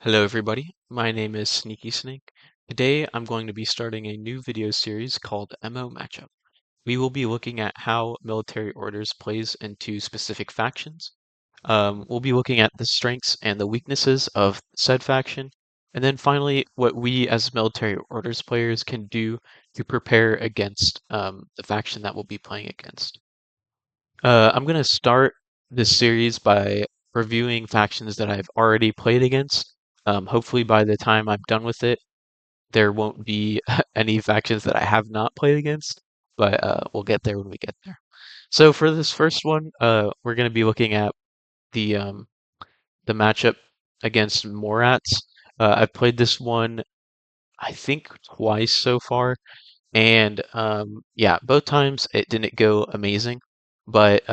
Hello everybody, my name is Sneaky Snake. Today I'm going to be starting a new video series called MO Matchup. We will be looking at how military orders plays into specific factions. We'll be looking at the strengths and the weaknesses of said faction, and then finally what we as military orders players can do to prepare against the faction that we'll be playing against. I'm going to start this series by reviewing factions that I've already played against. Hopefully, by the time I'm done with it, there won't be any factions that I have not played against, but we'll get there when we get there. So for this first one, we're going to be looking at the um, the matchup against Morats. I've played this one, I think, twice so far, and yeah, both times it didn't go amazing, but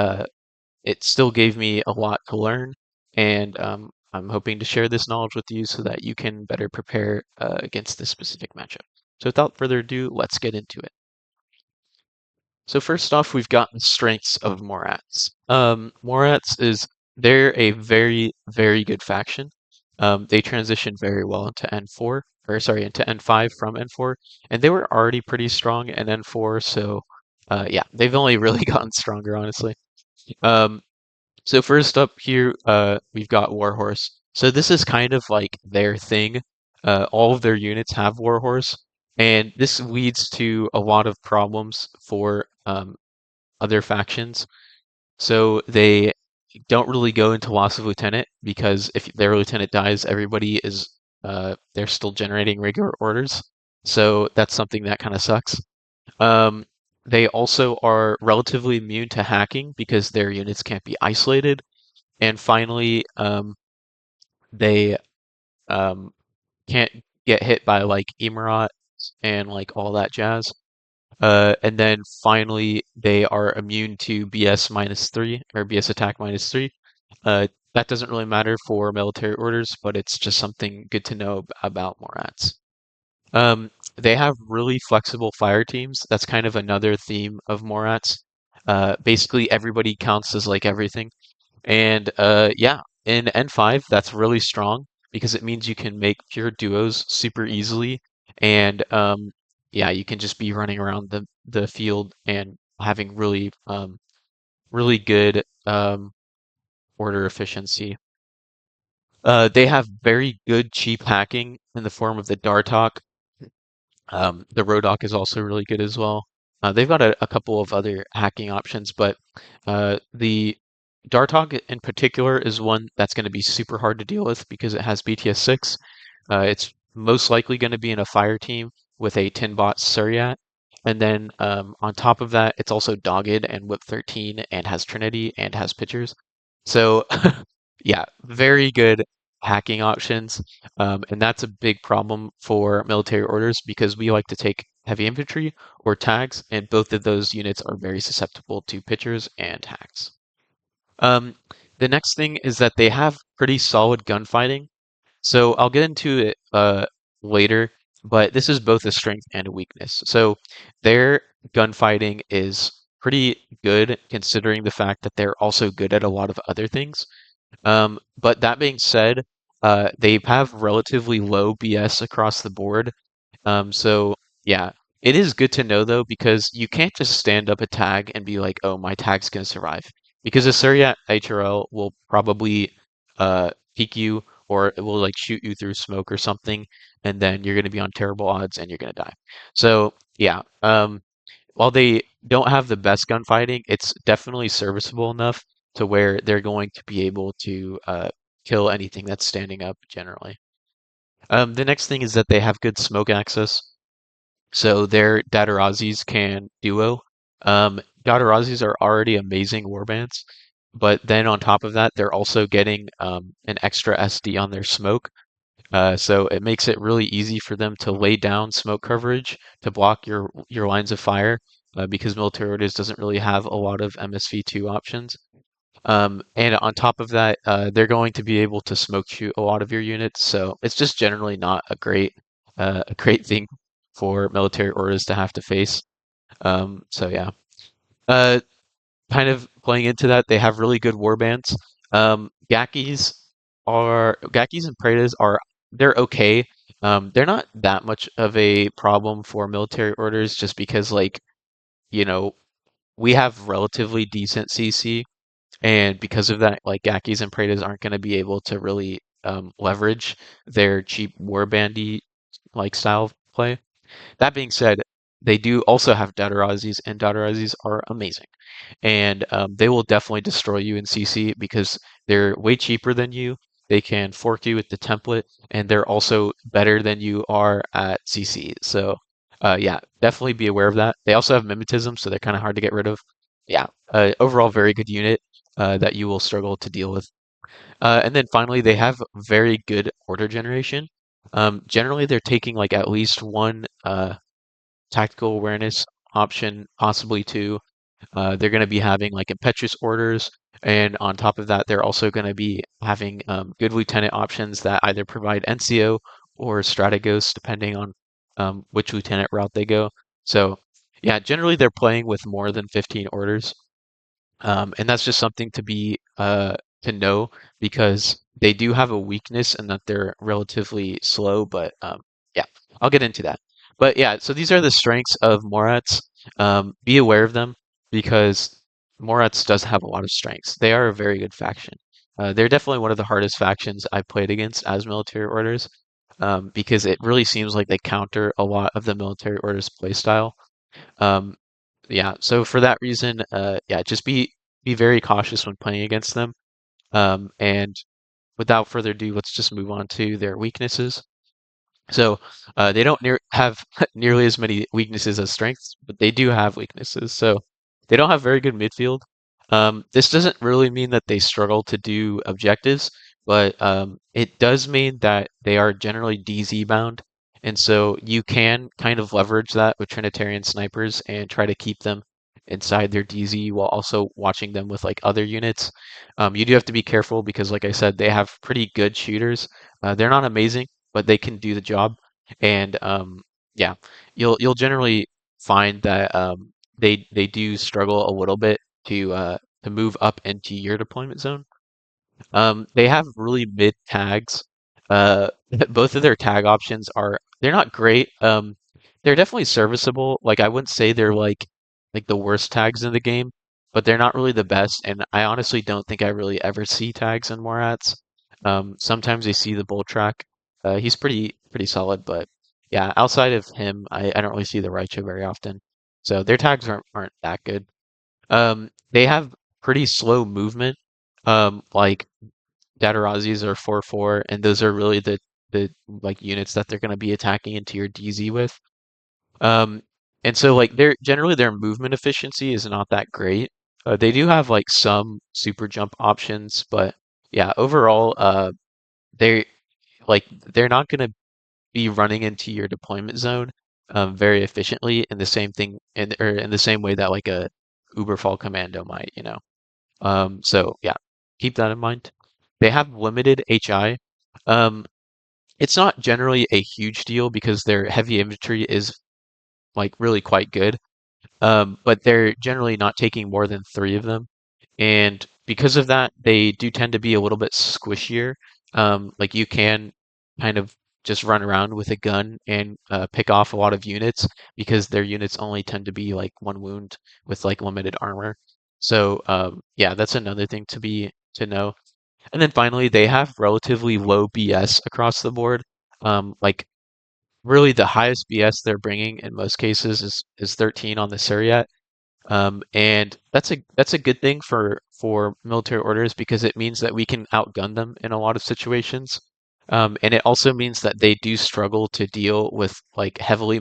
it still gave me a lot to learn, and I'm hoping to share this knowledge with you so that you can better prepare against this specific matchup. So without further ado, let's get into it. So first off, we've got the strengths of Morats. Morats they're a very, very good faction. They transitioned very well into N4, or sorry, into N5 from N4, and they were already pretty strong in N4, so yeah, they've only really gotten stronger, honestly. Um, so first up here, we've got Warhorse. So this is kind of like their thing. All of their units have Warhorse, and this leads to a lot of problems for other factions. So they don't really go into loss of lieutenant because if their lieutenant dies, everybody is they're still generating regular orders. So that's something that kind of sucks. Um, they also are relatively immune to hacking because their units can't be isolated. And finally, they um, can't get hit by like Emirate and like all that jazz. And then finally, they are immune to BS -3 or BS attack -3. That doesn't really matter for military orders, but it's just something good to know about Morats. They have really flexible fire teams. That's kind of another theme of Morats. Basically, everybody counts as like everything. And yeah, in N5, that's really strong because it means you can make pure duos super easily. And yeah, you can just be running around the field and having really good order efficiency. They have very good cheap hacking in the form of the Dartok. The Rodoc is also really good as well. They've got a couple of other hacking options, but the Dartok in particular is one that's going to be super hard to deal with because it has BTS 6. It's most likely going to be in a fire team with a Tinbot Suryat. And then on top of that, it's also Dogged and Whip 13 and has Trinity and has pitchers. So yeah, very good hacking options. And that's a big problem for military orders because we like to take heavy infantry or tags, and both of those units are very susceptible to pitchers and hacks. Um, the next thing is that they have pretty solid gunfighting. So I'll get into it later, but this is both a strength and a weakness. So their gunfighting is pretty good considering the fact that they're also good at a lot of other things. But that being said, they have relatively low BS across the board. So yeah, it is good to know though, because you can't just stand up a tag and be like, oh, my tag's gonna survive. Because a Surya HRL will probably peek you or it will like shoot you through smoke or something, and then you're gonna be on terrible odds and you're gonna die. So yeah, while they don't have the best gunfighting, it's definitely serviceable enough to where they're going to be able to kill anything that's standing up generally. The next thing is that they have good smoke access, so their Datarazis can duo. Datarazis are already amazing warbands, but then on top of that, they're also getting an extra SD on their smoke. So it makes it really easy for them to lay down smoke coverage to block your lines of fire because military orders doesn't really have a lot of MSV2 options. And on top of that, they're going to be able to smoke shoot a lot of your units. So it's just generally not a great thing for military orders to have to face. So yeah. Uh, Kind of playing into that, they have really good warbands. Gakis and Praetas are they're okay. They're not that much of a problem for military orders just because like, you know, we have relatively decent CC, and because of that, like Gakis and Praetas aren't going to be able to really leverage their cheap warbandy like style of play. That being said, they do also have Datarazis, and Datarazis are amazing. And they will definitely destroy you in CC because they're way cheaper than you. They can fork you with the template, and they're also better than you are at CC. So, yeah, definitely be aware of that. They also have mimetism, so they're kind of hard to get rid of. Yeah, overall, very good unit that you will struggle to deal with. And then finally, they have very good order generation. Generally, they're taking like at least one tactical awareness option, possibly two. They're going to be having like impetuous orders, and on top of that, they're also going to be having good lieutenant options that either provide NCO or Strategos, depending on which lieutenant route they go. So, yeah, generally they're playing with more than 15 orders. And that's just something to know because they do have a weakness in that they're relatively slow. But yeah, I'll get into that. But yeah, so these are the strengths of Morats. Be aware of them because Morats does have a lot of strengths. They are a very good faction. They're definitely one of the hardest factions I've played against as military orders, because it really seems like they counter a lot of the military orders playstyle. Um, yeah, so for that reason, yeah, just be very cautious when playing against them. And without further ado, let's just move on to their weaknesses. So they don't have nearly as many weaknesses as strengths, but they do have weaknesses. So they don't have very good midfield. This doesn't really mean that they struggle to do objectives, but it does mean that they are generally DZ bound. And so you can kind of leverage that with Trinitarian snipers and try to keep them inside their DZ while also watching them with like other units. You do have to be careful because, like I said, they have pretty good shooters. They're not amazing, but they can do the job. And yeah, you'll generally find that they do struggle a little bit to move up into your deployment zone. They have really mid tags. Uh, both of their tag options they're not great. They're definitely serviceable. Like I wouldn't say they're like the worst tags in the game, but they're not really the best. And I honestly don't think I really ever see tags in Morats. Sometimes I see the bull track. He's pretty solid, but yeah, outside of him, I don't really see the Raichu very often. So their tags aren't that good. They have pretty slow movement. Like Datarazis are 4/4, and those are really the like units that they're going to be attacking into your DZ with. Um, and so like their movement efficiency is not that great. They do have like some super jump options, but yeah, overall, they they're not going to be running into your deployment zone very efficiently in the same thing in the same way that like a Uberfall commando might, you know. So yeah, keep that in mind. They have limited HI. Um, it's not generally a huge deal because their heavy infantry is like really quite good. But they're generally not taking more than three of them. And because of that, they do tend to be a little bit squishier. Like you can kind of just run around with a gun and pick off a lot of units because their units only tend to be like one wound with like limited armor. So yeah, that's another thing to know. And then finally, they have relatively low BS across the board. Like really, the highest BS they're bringing in most cases is 13 on the Suryat. And that's a good thing for military orders because it means that we can outgun them in a lot of situations. And it also means that they do struggle to deal with like heavily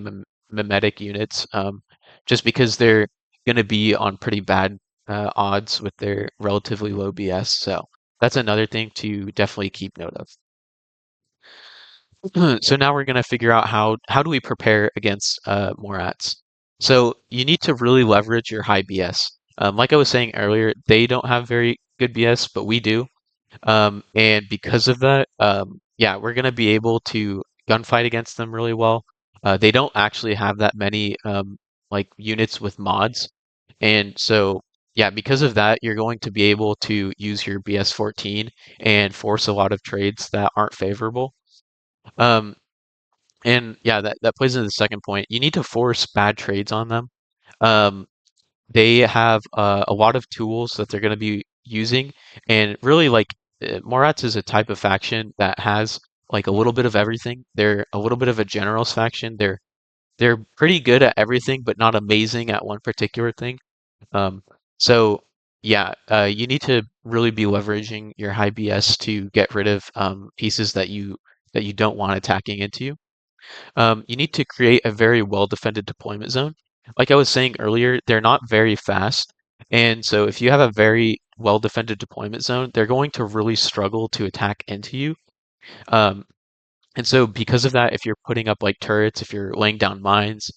mimetic units, just because they're going to be on pretty bad odds with their relatively low BS. So that's another thing to definitely keep note of. So now we're going to figure out how do we prepare against Morats. So you need to really leverage your high BS. Like I was saying earlier, they don't have very good BS, but we do. And because of that, yeah, we're going to be able to gunfight against them really well. They don't actually have that many like units with mods, and so yeah, because of that, you're going to be able to use your BS 14 and force a lot of trades that aren't favorable. Um, and yeah, that plays into the second point. You need to force bad trades on them. Um, they have a lot of tools that they're going to be using, and really like Morats is a type of faction that has like a little bit of everything. They're a little bit of a generalist faction. They're pretty good at everything, but not amazing at one particular thing. Um, so yeah, you need to really be leveraging your high BS to get rid of pieces that you don't want attacking into you. You need to create a very well defended deployment zone. Like I was saying earlier, they're not very fast. And so if you have a very well defended deployment zone, they're going to really struggle to attack into you. Um, and so because of that, if you're putting up like turrets, if you're laying down mines,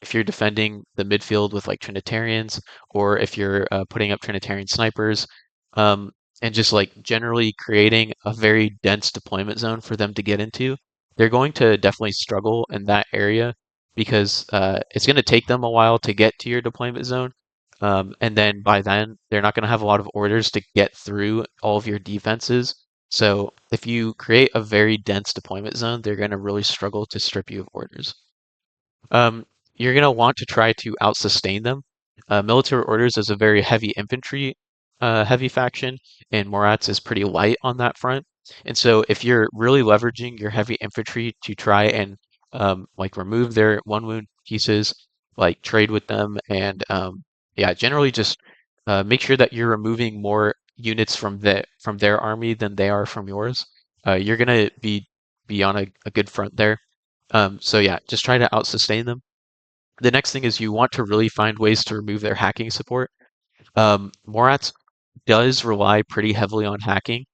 if you're defending the midfield with like Trinitarians, or if you're putting up Trinitarian snipers, um, and just like generally creating a very dense deployment zone for them to get into, they're going to definitely struggle in that area because it's going to take them a while to get to your deployment zone. And then by then, they're not going to have a lot of orders to get through all of your defenses. So if you create a very dense deployment zone, they're going to really struggle to strip you of orders. Um, you're going to want to try to out-sustain them. Military Orders is a very heavy infantry heavy faction, and Morats is pretty light on that front. And so if you're really leveraging your heavy infantry to try and like remove their one wound pieces, like trade with them, and yeah, generally just make sure that you're removing more units from their army than they are from yours. You're gonna be on a good front there. So yeah, just try to out-sustain them. The next thing is you want to really find ways to remove their hacking support. Morats does rely pretty heavily on hacking.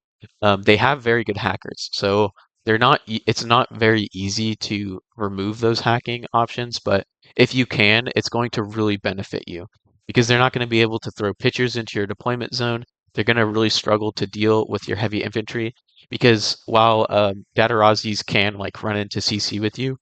They have very good hackers, so it's not very easy to remove those hacking options, but if you can, it's going to really benefit you because they're not going to be able to throw pitchers into your deployment zone. They're going to really struggle to deal with your heavy infantry because while Datarazis can like run into CC with you,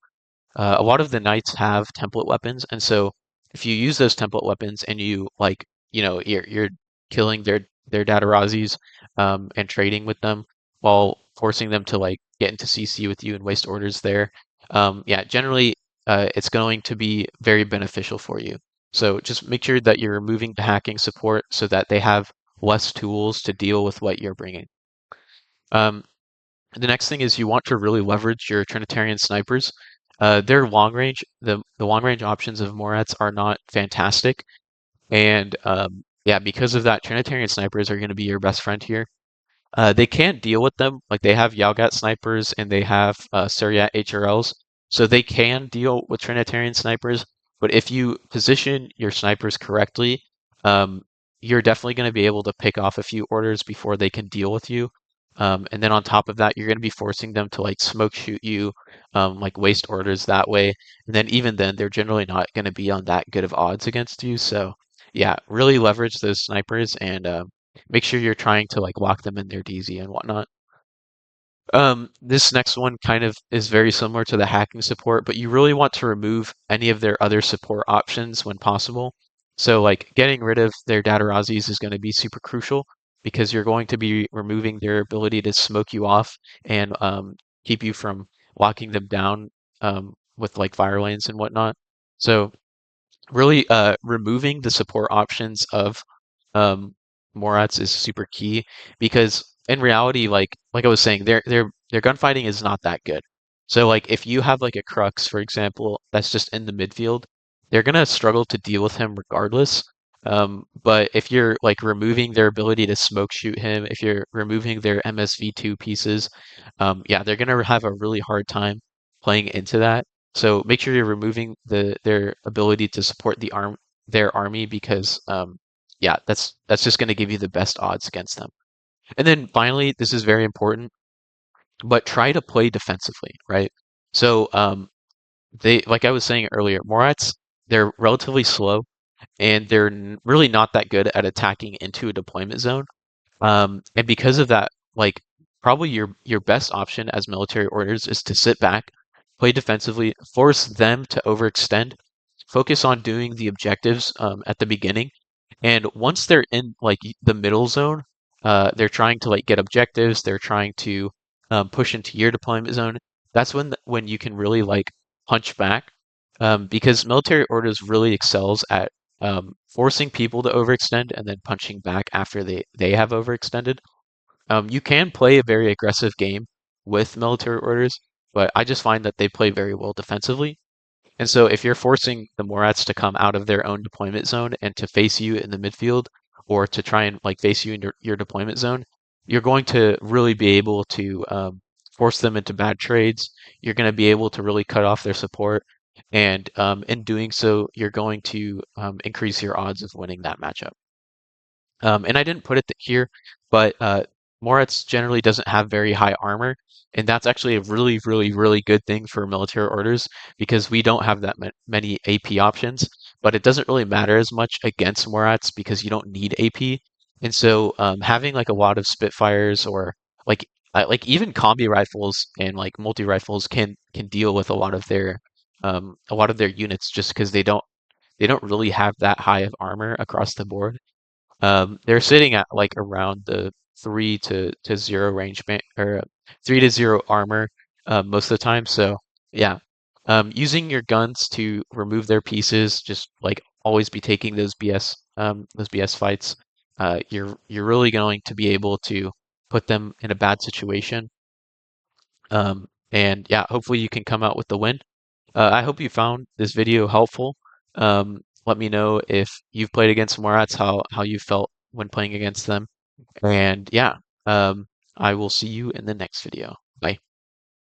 a lot of the knights have template weapons, and so if you use those template weapons and you like, you're killing their Datarazis and trading with them while forcing them to like get into CC with you and waste orders there. Yeah, generally, it's going to be very beneficial for you. So just make sure that you're removing the hacking support so that they have less tools to deal with what you're bringing. Um, the next thing is you want to really leverage your Trinitarian snipers. Their long range, the long range options of Morats are not fantastic, and yeah, because of that, Trinitarian snipers are going to be your best friend here. They can't deal with them. Like they have Yalgat snipers and they have Suryat HRLs, so they can deal with Trinitarian snipers. But if you position your snipers correctly, um, you're definitely going to be able to pick off a few orders before they can deal with you. And then on top of that, you're going to be forcing them to like smoke shoot you, like waste orders that way. And then even then, they're generally not going to be on that good of odds against you. So yeah, really leverage those snipers and make sure you're trying to like lock them in their DZ and whatnot. This next one kind of is very similar to the hacking support, but you really want to remove any of their other support options when possible. So like getting rid of their Datarazis is going to be super crucial because you're going to be removing their ability to smoke you off and keep you from locking them down with like fire lanes and whatnot. So really removing the support options of um, Morats is super key because in reality, like I was saying, their gunfighting is not that good. So like if you have like a Crux, for example, that's just in the midfield, they're gonna struggle to deal with him regardless. But if you're like removing their ability to smoke shoot him, if you're removing their MSV2 pieces, yeah, they're gonna have a really hard time playing into that. So make sure you're removing their ability to support their army because yeah, that's just going to give you the best odds against them. And then finally, this is very important, but try to play defensively, right? So they like I was saying earlier, Morats they're relatively slow and they're really not that good at attacking into a deployment zone. And because of that, like probably your best option as military orders is to sit back, play defensively, force them to overextend, focus on doing the objectives at the beginning, and once they're in like the middle zone, they're trying to like get objectives. They're trying to push into your deployment zone. that's when you can really like punch back, because military orders really excels at forcing people to overextend and then punching back after they have overextended. You can play a very aggressive game with military orders, but I just find that they play very well defensively. And so if you're forcing the Morats to come out of their own deployment zone and to face you in the midfield, or to try and like face you in your deployment zone, you're going to really be able to force them into bad trades. You're going to be able to really cut off their support. And in doing so, you're going to increase your odds of winning that matchup. And I didn't put it here, but Moritz generally doesn't have very high armor, and that's actually a really, really, really good thing for military orders because we don't have that many AP options. But it doesn't really matter as much against Moritz because you don't need AP, and so having like a lot of Spitfires or like like even combi rifles and like multi rifles can deal with a lot of their units just because they don't really have that high of armor across the board. They're sitting at like around the to zero range or 3 to 0 armor most of the time. So yeah, using your guns to remove their pieces, just like always be taking those BS fights. You're really going to be able to put them in a bad situation. And yeah, hopefully you can come out with the win. I hope you found this video helpful. Let me know if you've played against Morats, how you felt when playing against them. And yeah, um, I will see you in the next video.